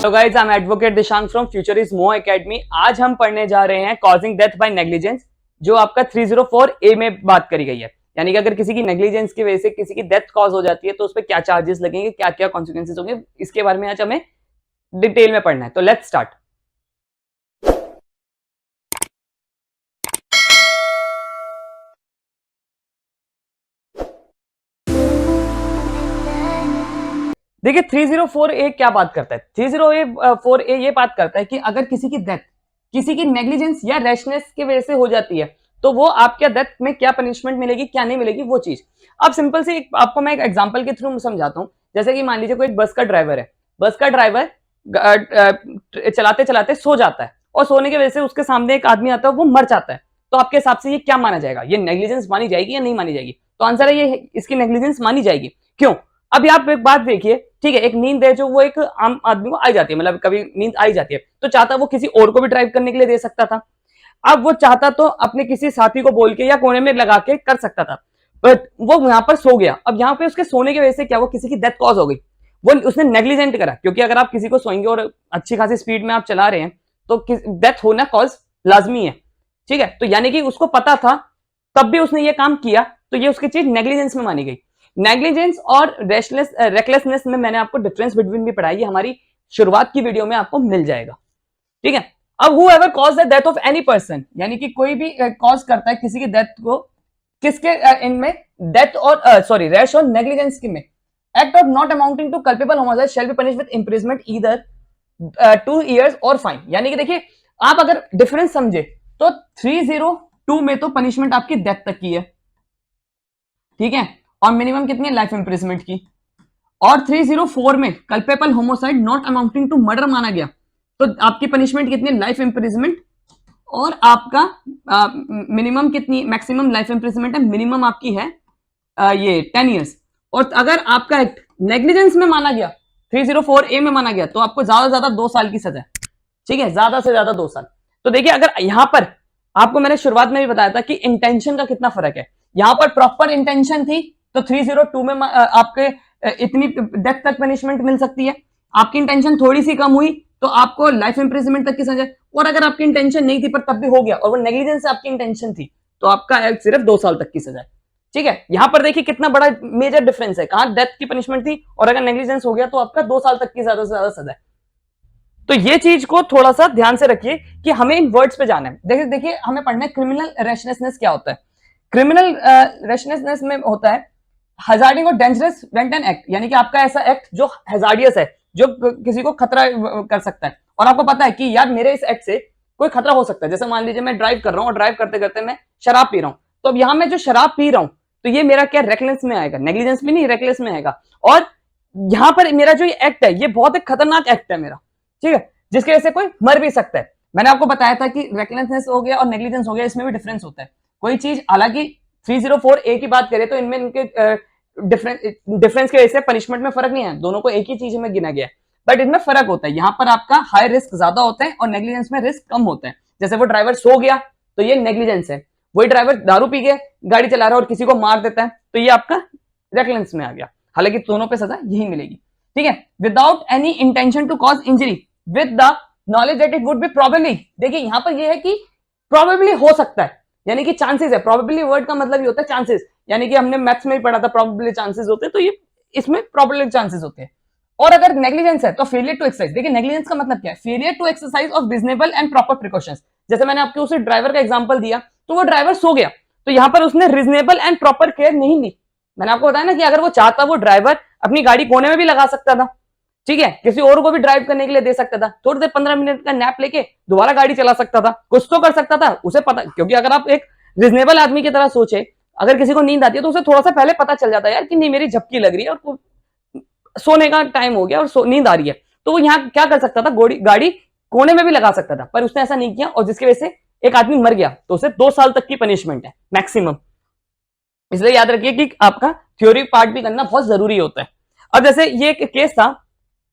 Hello guys, I am advocate Dishank from future is more academy. आज हम पढ़ने जा रहे हैं कॉजिंग डेथ बाय नेग्लिजेंस, जो आपका 304A में बात करी गई है। यानी कि अगर किसी की नेग्लिजेंस की वजह से किसी की डेथ कॉज हो जाती है तो उस पर क्या चार्जेस लगेंगे, क्या क्या कॉन्सिक्वेंसेस होंगे, इसके बारे में आज हमें डिटेल में पढ़ना है। तो लेट्स स्टार्ट। देखिए 304A क्या बात करता है। 304A ये बात करता है कि अगर किसी की डेथ किसी की नेग्लिजेंस या रैशनेस की वजह से हो जाती है तो वो आपके डेथ में क्या पनिशमेंट मिलेगी, क्या नहीं मिलेगी, वो चीज। अब सिंपल से आपको मैं एक एग्जांपल के थ्रू समझाता हूं। जैसे कि मान लीजिए कोई एक बस का ड्राइवर है। बस का ड्राइवर चलाते चलाते सो जाता है और सोने की वजह से उसके सामने एक आदमी आता है, वो मर जाता है। तो आपके हिसाब से ये क्या माना जाएगा? ये नेग्लिजेंस मानी जाएगी या नहीं मानी जाएगी? तो आंसर है ये इसकी नेग्लिजेंस मानी जाएगी। क्यों? अभी आप एक बात देखिए, ठीक है, एक नींद है जो वो एक आम आदमी को आई जाती है, मतलब कभी नींद आई जाती है तो चाहता वो किसी और को भी ड्राइव करने के लिए दे सकता था। अब वो चाहता तो अपने किसी साथी को बोल के या कोने में लगा के कर सकता था, बट वो यहां पर सो गया। अब यहां पे उसके सोने की वजह से क्या वो किसी की डेथ कॉज हो गई, वो उसने नेग्लिजेंट करा। क्योंकि अगर आप किसी को सोएंगे और अच्छी खासी स्पीड में आप चला रहे हैं तो डेथ होना कॉज लाजमी है, ठीक है। तो यानी कि उसको पता था तब भी उसने ये काम किया, तो ये उसकी चीज नेग्लिजेंस में मानी गई। नेग्लिजेंस और रेकलेसनेस में मैंने आपको डिफरेंस बिटवीन भी पढ़ाई है, हमारी शुरुआत की वीडियो में आपको मिल जाएगा, ठीक है। अब whoever cause the death of any person, यानी कि कोई भी कॉज करता है किसी की डेथ को, किसके इनमें डेथ और सॉरी रैश और नेग्लिजेंस की में, act of not amounting to culpable homicide shall be punished with imprisonment either 2 years और फाइन। यानी कि देखिए, आप अगर डिफरेंस समझे तो 302 में तो पनिशमेंट आपकी डेथ तक की है, ठीक है, और मिनिमम कितनी है, लाइफ इंप्रिजमेंट की। और 304 में culpable homicide not amounting to murder माना गया, तो आपकी पनिशमेंट कितनी है, लाइफ इंप्रिजमेंट। और आपका मिनिमम कितनी, मैक्सिमम लाइफ इंप्रिजमेंट है, मिनिमम आपकी है ये 10 years। और अगर आपका एक्ट नेग्लिजेंस में माना गया, 304A में माना गया, तो आपको ज्यादा से ज्यादा 2 साल की सजा, ठीक है, ज्यादा से ज्यादा 2 साल। तो देखिए, अगर यहां पर आपको मैंने शुरुआत में भी बताया था कि इंटेंशन का कितना फर्क है। यहां पर प्रॉपर इंटेंशन थी तो 302 में आपके इतनी डेथ तक पनिशमेंट मिल सकती है। आपकी इंटेंशन थोड़ी सी कम हुई तो आपको लाइफ इंप्रिजमेंट तक की सजा। और अगर आपकी इंटेंशन नहीं थी पर तब भी हो गया और वो नेग्लिजेंस से आपकी इंटेंशन थी, तो आपका सिर्फ 2 साल तक की सजा, ठीक है। यहां पर देखिए कितना बड़ा मेजर डिफरेंस है, कहां डेथ की पनिशमेंट थी और अगर नेग्लिजेंस हो गया तो आपका 2 साल तक की ज्यादा से ज्यादा सजा है। तो ये चीज को थोड़ा सा ध्यान से रखिए कि हमें इन वर्ड्स पे जाना है। देखिए देखिए हमें पढ़ना है क्रिमिनल रैशनेसनेस क्या होता है। क्रिमिनल रैशनेसनेस में होता है हजार्डिंग और डेंजरस वेंटन एक्ट, यानी कि आपका ऐसा एक्ट जो हैजार्डियस है, जो किसी को खतरा कर सकता है। और आपको पता है कि यार मेरे इस एक्ट से कोई खतरा हो सकता है। जैसे मान लीजिए मैं ड्राइव कर रहा हूं और ड्राइव करते करते मैं शराब पी रहा हूं, तो अब यहां मैं जो शराब पी रहा हूं तो ये मेरा क्या रेकलेस में आएगा, नेग्लिजेंस में नहीं, रेकलेस में आएगा। और यहां पर मेरा जो ये एक्ट है ये बहुत एक खतरनाक एक्ट है मेरा, ठीक है, जिसकी वजह से कोई मर भी सकता है। मैंने आपको बताया था कि रेकलेसनेस हो गया और नेग्लिजेंस हो गया, इसमें भी डिफरेंस होता है। कोई चीज, हालांकि 304A की बात करें तो इनमें इनके डिफरेंस की वजह से पनिशमेंट में फर्क नहीं है, दोनों को एक ही चीज में गिना गया है, बट इनमें फर्क होता है। यहां पर आपका हाई रिस्क ज्यादा होता है और नेग्लिजेंस में रिस्क कम होता है। जैसे वो ड्राइवर सो गया तो ये नेग्लिजेंस है, वही ड्राइवर दारू पी के गाड़ी चला रहा है और किसी को मार देता है तो ये आपका रेकलेस में आ गया। हालांकि दोनों पे सजा यही मिलेगी, ठीक है। Without any intention to cause injury with the knowledge that it would be probably. देखिए यहां पर ये है कि प्रोबेबली हो सकता है, यानी कि चांसेस है। प्रोबेबली वर्ड का मतलब ये होता है चांसेस, यानी कि हमने मैथ्स में ही पढ़ा था प्रोबेबली चांसेस होते हैं, तो ये इसमें प्रोबेबली चांसेस होते हैं। और अगर नेग्लिजेंस है तो फेलियर टू एक्सरसाइज। देखिए नेग्लिजेंस का मतलब क्या है, failure to exercise of reasonable and proper precautions. जैसे मैंने आपके उसे ड्राइवर का एग्जांपल दिया, तो वो ड्राइवर सो गया तो यहां पर उसने रीजनेबल एंड प्रॉपर केयर नहीं ली। मैंने आपको बताया ना कि अगर वो चाहता वो ड्राइवर अपनी गाड़ी कोने में भी लगा सकता था, ठीक है, किसी और को भी ड्राइव करने के लिए दे सकता था, थोड़ी देर 15 मिनट का नैप लेके दोबारा गाड़ी चला सकता था, कुछ तो कर सकता था उसे पता। क्योंकि अगर आप एक रीजनेबल आदमी की तरह सोचे, अगर किसी को नींद आती है तो उसे थोड़ा सा पहले पता चल जाता है यार कि नहीं मेरी झपकी लग रही है और सोने का टाइम हो गया और नींद आ रही है, तो वो यहाँ क्या कर सकता था, गाड़ी कोने में भी लगा सकता था, पर उसने ऐसा नहीं किया और जिसकी वजह से एक आदमी मर गया, तो उसे 2 साल तक की पनिशमेंट है मैक्सिमम। इसलिए याद रखिए कि आपका थ्योरी पार्ट भी करना बहुत जरूरी होता है। अब जैसे ये एक केस था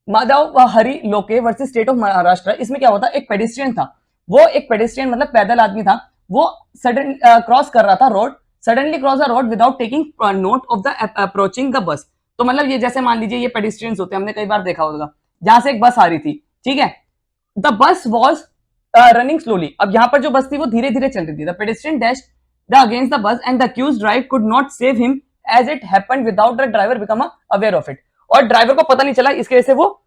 माधव हरि लोके वर्सेस स्टेट ऑफ महाराष्ट्र। इसमें क्या होता, एक पेडिस्ट्रियन था, वो एक पेडिस्ट्रियन मतलब पैदल आदमी था, वो सडन क्रॉस कर रहा था road, suddenly cross the road without taking note of the approaching the bus. तो मतलब ये जैसे मान लीजिए ये पेडिस्ट्रियंस होते हैं, हमने कई बार देखा होगा, जहां से एक बस आ रही थी, ठीक है। The bus was running slowly, अब यहां पर जो बस थी वो धीरे धीरे चल रही थी। The pedestrian dash the against the bus and the accused driver could not save him as it happened without the driver become aware of it, और ड्राइवर को पता नहीं चला, इसकी वजह से वो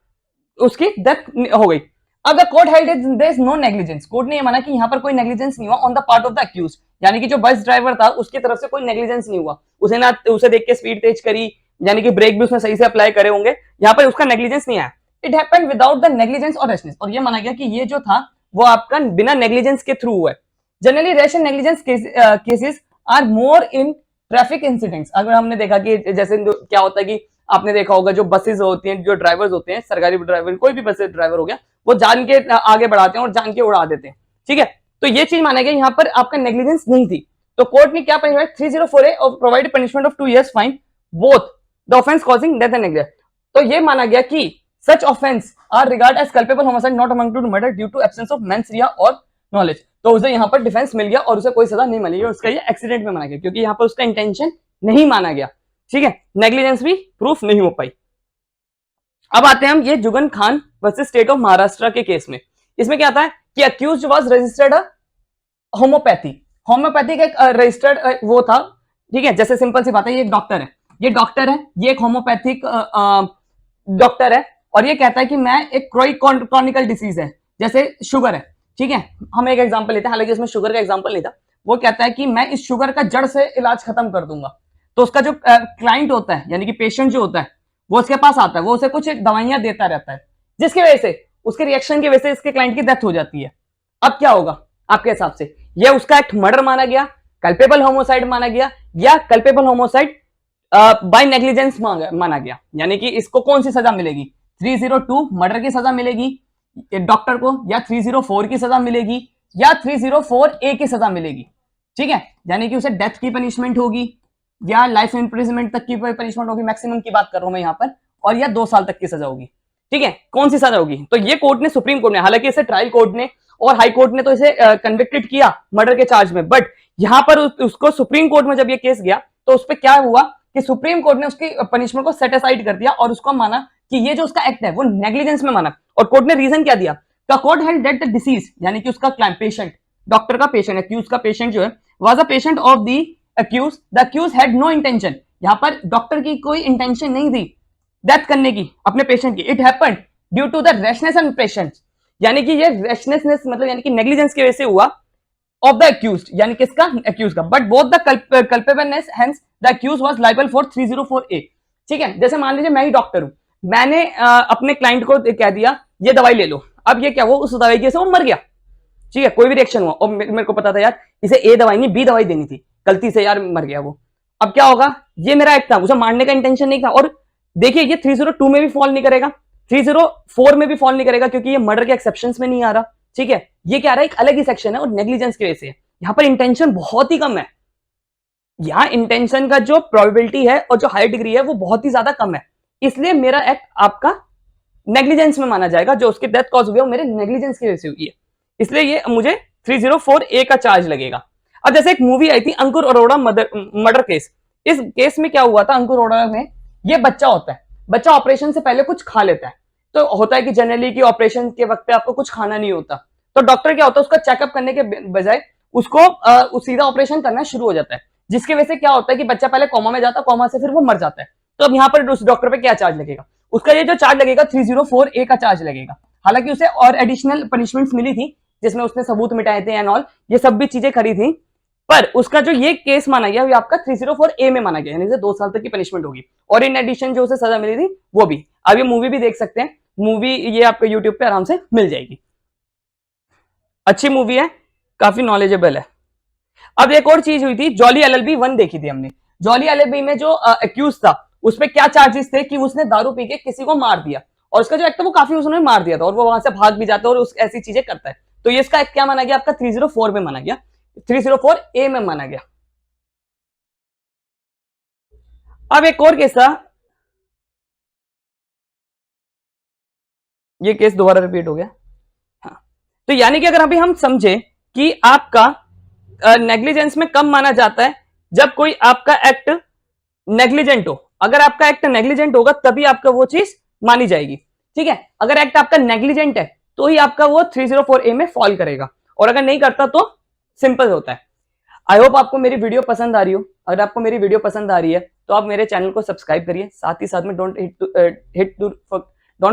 उसकी डेथ हो गई। अब the court held there is no negligence, court ने ये माना कि यहां पर कोई नेग्लिजेंस नहीं हुआ on the part of the accused, यानी कि जो बस ड्राइवर था उसकी तरफ से कोई नेग्लिजेंस नहीं हुआ, उसे ना उसे देख के स्पीड तेज करी, यानी कि ब्रेक भी उसने सही से अप्लाई करे होंगे, यहां पर उसका नेग्लिजेंस नहीं आया। It happened without the negligence और रैशनेस, और ये माना गया कि ये जो था वो आपका बिना नेग्लिजेंस के थ्रू हुआ है। Generally rash and negligence cases are more in traffic incidents, अगर हमने देखा कि जैसे क्या होता है कि आपने देखा होगा जो बसेस होती हैं, जो ड्राइवर्स होते हैं, सरकारी ड्राइवर, कोई भी बस ड्राइवर हो गया, वो जान के आगे बढ़ाते हैं और जान के उड़ा देते हैं, ठीक है। तो ये चीज माना गया यहाँ पर आपका नेग्लिजेंस नहीं थी, तो कोर्ट ने क्या पनिशमेंट 304A और provide punishment of 2 years fine both the offence causing death and negligence. तो ये माना गया कि such offence are regard as culpable homicide not among to murder due to absence of mens rea और knowledge, तो उसे यहाँ पर डिफेंस मिल गया और उसे कोई सजा नहीं मिली, उसका ये एक्सीडेंट में माना गया क्योंकि यहाँ पर उसका इंटेंशन नहीं माना गया, ठीक है। नेग्लिजेंस भी प्रूफ नहीं हो पाई। अब आते हैं हम ये Jugan Khan versus state of Maharashtra के केस में। इसमें क्या आता है कि accused was registered homeopathy, homeopathy का एक रजिस्टर्ड वो था, ठीक है। जैसे सिंपल सी बात है, ये एक डॉक्टर है, ये डॉक्टर है, ये एक होम्योपैथिक डॉक्टर है, और ये कहता है कि मैं एक क्रॉनिकल डिसीज है, जैसे शुगर है, ठीक है। हम एक एग्जांपल लेते हैं, हालांकि इसमें शुगर का एग्जांपल नहीं था, वो कहता है कि मैं इस शुगर का जड़ से इलाज खत्म कर दूंगा। तो उसका जो क्लाइंट होता है, यानी कि पेशेंट जो होता है, वो उसके पास आता है, वो उसे कुछ दवाइयां देता रहता है, जिसकी वजह से उसके रिएक्शन की वजह से इसके क्लाइंट की डेथ हो जाती है। अब क्या होगा आपके हिसाब से, ये उसका एक्ट मर्डर माना गया, कल्पेबल होमोसाइड माना गया, या कल्पेबल होमोसाइड बाय नेग्लिजेंस माना गया, यानी कि इसको कौन सी सजा मिलेगी, 302 मर्डर की सजा मिलेगी डॉक्टर को, या 304 की सजा मिलेगी, या 304A की सजा मिलेगी, ठीक है। यानी कि उसे डेथ की पनिशमेंट होगी, या लाइफ इम्प्रिजनमेंट तक की पनिशमेंट होगी, मैक्सिमम की बात कर रहा हूं मैं यहाँ पर, और या 2 साल तक की सजा होगी, ठीक है। कौन सी सजा होगी, तो ये कोर्ट ने, सुप्रीम कोर्ट ने, हालांकि इसे ट्रायल कोर्ट ने और हाई कोर्ट ने तो इसे कन्विक्टेड किया मर्डर के चार्ज में, बट यहां पर उसको सुप्रीम कोर्ट में जब ये केस गया तो उस पर क्या हुआ कि सुप्रीम कोर्ट ने उसकी पनिशमेंट को सेट असाइड कर दिया और उसको माना कि ये जो उसका एक्ट है वो नेग्लिजेंस में माना। और कोर्ट ने रीजन क्या दिया, the court held that the disease, यानी कि उसका पेशेंट, डॉक्टर का पेशेंट, एक्यूज का पेशेंट जो है, was a patient of the accused, the accused had no intention, यहां पर डॉक्टर की कोई इंटेंशन नहीं थी डेथ करने की अपने पेशेंट की। It happened due to the rashness and patient, यानी कि ये रैशनेसनेस मतलब यानी कि नेग्लिजेंस की वजह से हुआ ऑफ द अक्यूज्ड, यानी किसका, अक्यूज का, but both the culpableness hence the accused was liable for 304A, ठीक है। जैसे मान लीजिए मैं ही डॉक्टर हूं, मैंने अपने क्लाइंट को कह दिया ये दवाई ले लो, अब ये क्या, वो उस दवाई की वजह से वो मर गया, ठीक है, कोई भी रिएक्शन हुआ और मेरे को पता था यार इसे ए दवाई नहीं बी दवाई देनी थी, गलती से यार मर गया वो, अब क्या होगा, ये मेरा एक्ट था, उसे मारने का इंटेंशन नहीं था। और देखिए ये 302 में भी फॉल नहीं करेगा, 304 में भी फॉल नहीं करेगा, क्योंकि ये मर्डर के एक्सेप्शंस में नहीं आ रहा, ठीक है। ये क्या रहा है, एक अलग ही सेक्शन है और नेग्लिजेंस की वजह से यहां पर इंटेंशन बहुत ही कम है, यहां इंटेंशन का जो प्रोबेबिलिटी है और जो हाई डिग्री है वो बहुत ही ज्यादा कम है, इसलिए मेरा एक्ट आपका नेग्लिजेंस में माना जाएगा, जो उसकी डेथ कॉज हुई है वो मेरे नेग्लिजेंस की वजह से हुई है, इसलिए ये मुझे 304A का चार्ज लगेगा। अब जैसे एक मूवी आई थी अंकुर अरोड़ा मर्डर केस, इस केस में क्या हुआ था, अंकुर अरोड़ा में ये बच्चा होता है, बच्चा ऑपरेशन से पहले कुछ खा लेता है, तो होता है कि जनरली कि ऑपरेशन के वक्त पे आपको कुछ खाना नहीं होता, तो डॉक्टर क्या होता है उसका चेकअप करने के बजाय उसको सीधा ऑपरेशन करना शुरू हो जाता है, जिसकी वजह से क्या होता है कि बच्चा पहले कोमा में जाता है, कोमा से फिर वो मर जाता है। तो अब यहाँ पर उस डॉक्टर पे क्या चार्ज लगेगा, उसका ये जो चार्ज लगेगा 304A का चार्ज लगेगा। हालांकि उसे और एडिशनल पनिशमेंट्स मिली थी जिसमें उसने सबूत मिटाए थे एंड ऑल, ये सब भी चीजें करी थी, पर उसका जो ये केस माना गया वो आपका 304A में माना गया, यानी 2 साल तक की पनिशमेंट होगी, और इन एडिशन जो उसे सजा मिली थी वो भी। अब ये मूवी भी देख सकते हैं, मूवी ये आपको यूट्यूब पे आराम से मिल जाएगी, अच्छी मूवी है, काफी नॉलेजेबल है। अब एक और चीज हुई थी, जॉली LLB 1 देखी थी हमने, जॉली LLB में जो एक्यूज था उसपे क्या चार्जेस थे कि उसने दारू पी के किसी को मार दिया, और उसका जो एक्ट था वो काफी उसने मार दिया था और वो वहां से भाग भी जाता है और उस ऐसी चीजें करता है, तो ये इसका एक्ट क्या माना गया आपका 304 में माना गया, 304A में माना गया। अब एक और केस था, ये केस दोबारा रिपीट हो गया, हाँ। तो यानी कि अगर अभी हम समझे कि आपका नेग्लिजेंस में कम माना जाता है जब कोई आपका एक्ट नेग्लिजेंट हो, अगर आपका एक्ट नेग्लिजेंट होगा तभी आपका वो चीज मानी जाएगी, ठीक है, अगर एक्ट आपका नेग्लिजेंट है तो ही आपका वो 304A में फॉल करेगा, और अगर नहीं करता तो सिंपल होता है। आई होप आपको मेरी वीडियो पसंद आ रही हो। अगर आपको मेरी वीडियो पसंद आ रही है तो आप मेरे चैनल को सब्सक्राइब करिए, साथ ही साथ में don't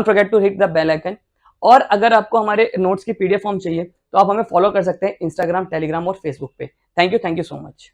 forget to hit the bell icon. और अगर आपको हमारे नोट्स की पीडीएफ फॉर्म चाहिए तो आप हमें फॉलो कर सकते हैं इंस्टाग्राम, टेलीग्राम और फेसबुक पे। Thank you so much.